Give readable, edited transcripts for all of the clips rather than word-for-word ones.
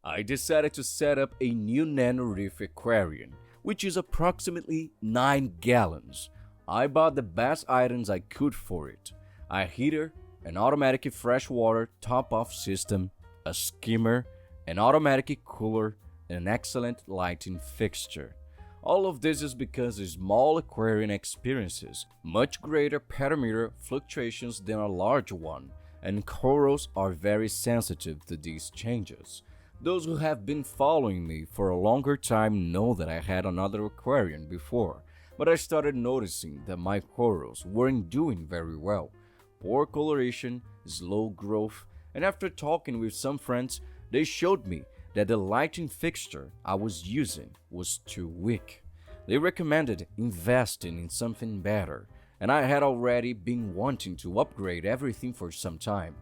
I decided to set up a new Nano Reef aquarium, which is approximately 9 gallons. I bought the best items I could for it: a heater, an automatic freshwater top-off system, a skimmer, an automatic cooler, and an excellent lighting fixture. All of this is because a small aquarium experiences much greater parameter fluctuations than a large one, and corals are very sensitive to these changes. Those who have been following me for a longer time know that I had another aquarium before, but I started noticing that my corals weren't doing very well. Poor coloration, slow growth, and after talking with some friends, they showed me that the lighting fixture I was using was too weak. They recommended investing in something better, and I had already been wanting to upgrade everything for some time.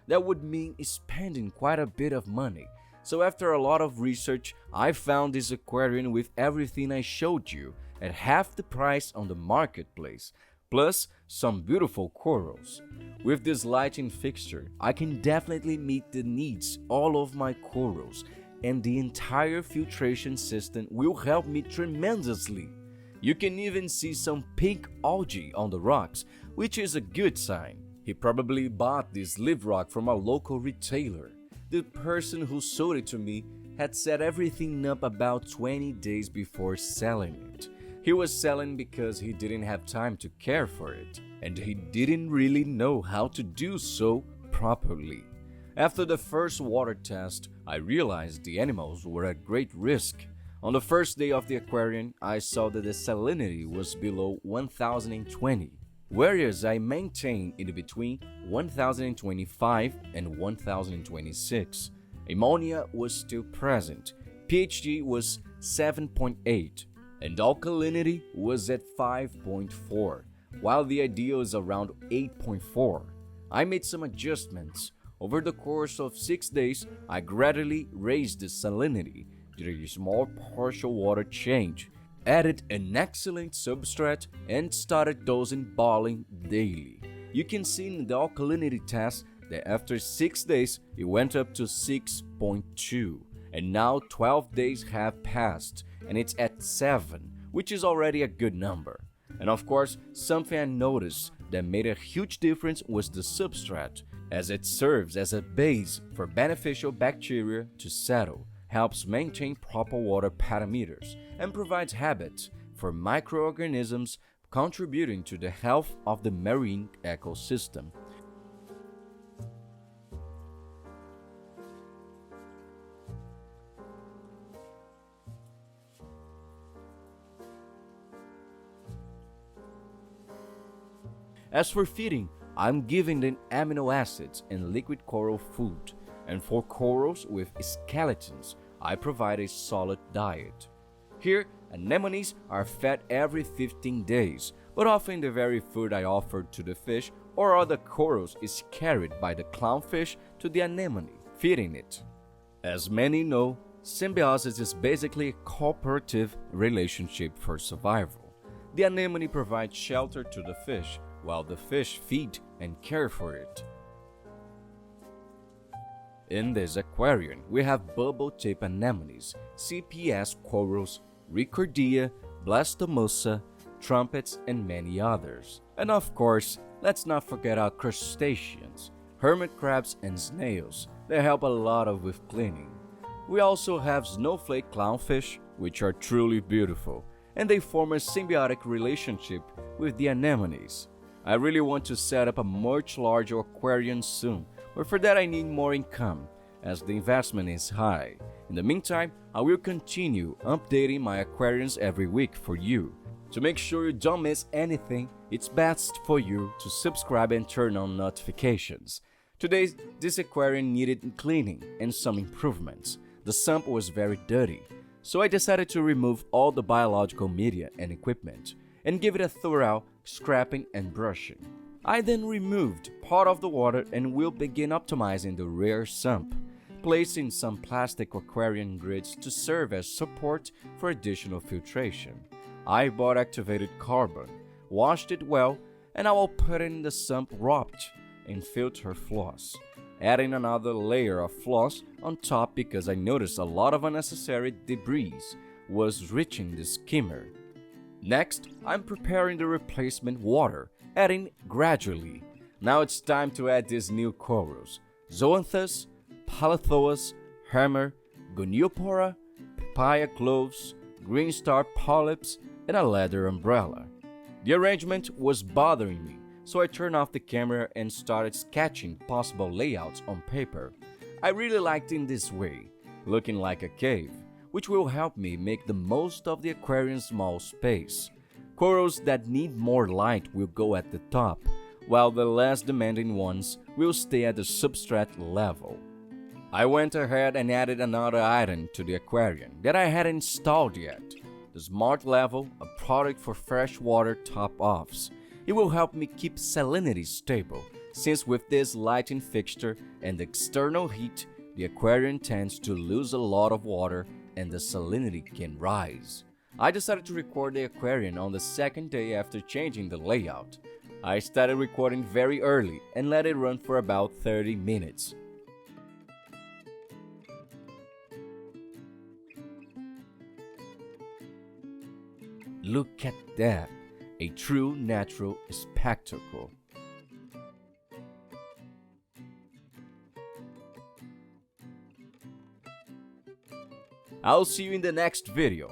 That would mean spending quite a bit of money. So after a lot of research, I found this aquarium with everything I showed you at half the price on the marketplace, plus some beautiful corals. With this lighting fixture, I can definitely meet the needs all of my corals, and the entire filtration system will help me tremendously. You can even see some pink algae on the rocks, which is a good sign. He probably bought this live rock from a local retailer. The person who sold it to me had set everything up about 20 days before selling it. He was selling because he didn't have time to care for it, and he didn't really know how to do so properly. After the first water test, I realized the animals were at great risk. On the first day of the aquarium, I saw that the salinity was below 1020, whereas I maintained it between 1025 and 1026. Ammonia was still present, pH was 7.8, and alkalinity was at 5.4, while the ideal is around 8.4. I made some adjustments. Over the course of 6 days, I gradually raised the salinity, did a small partial water change, added an excellent substrate, and started dosing boiling daily. You can see in the alkalinity test that after 6 days, it went up to 6.2, and now 12 days have passed, and it's at 7, which is already a good number. And of course, something I noticed that made a huge difference was the substrate, as it serves as a base for beneficial bacteria to settle, helps maintain proper water parameters, and provides habitat for microorganisms, contributing to the health of the marine ecosystem. As for feeding, I'm giving them amino acids and liquid coral food, and for corals with skeletons, I provide a solid diet. Here, anemones are fed every 15 days, but often the very food I offer to the fish or other corals is carried by the clownfish to the anemone, feeding it. As many know, symbiosis is basically a cooperative relationship for survival. The anemone provides shelter to the fish, while the fish feed and care for it. In this aquarium, we have bubble-tip anemones, CPS corals, Ricordia, Blastomussa, trumpets, and many others. And of course, let's not forget our crustaceans, hermit crabs and snails. They help a lot with cleaning. We also have snowflake clownfish, which are truly beautiful, and they form a symbiotic relationship with the anemones. I really want to set up a much larger aquarium soon, but for that I need more income, as the investment is high. In the meantime, I will continue updating my aquariums every week for you. To make sure you don't miss anything, it's best for you to subscribe and turn on notifications. Today, this aquarium needed cleaning and some improvements. The sump was very dirty, so I decided to remove all the biological media and equipment and give it a thorough scraping and brushing. I then removed part of the water and will begin optimizing the rear sump, placing some plastic aquarium grids to serve as support for additional filtration. I bought activated carbon, washed it well, and I will put in the sump wrapped in filter floss. adding another layer of floss on top because I noticed a lot of unnecessary debris was reaching the skimmer. Next, I'm preparing the replacement water, adding gradually. Now it's time to add these new corals: zoanthus, polyphoas, hammer, goniopora, papaya cloves, green star polyps, and a leather umbrella. The arrangement was bothering me, so I turned off the camera and started sketching possible layouts on paper. I really liked it this way, looking like a cave, which will help me make the most of the aquarium's small space. Corals that need more light will go at the top, while the less demanding ones will stay at the substrate level. I went ahead and added another item to the aquarium that I hadn't installed yet: the Smart Level, a product for freshwater top-offs. It will help me keep salinity stable, since with this lighting fixture and external heat, the aquarium tends to lose a lot of water and the salinity can rise. I decided to record the aquarium on the second day after changing the layout. I started recording very early and let it run for about 30 minutes. Look at that, a true natural spectacle. I'll see you in the next video.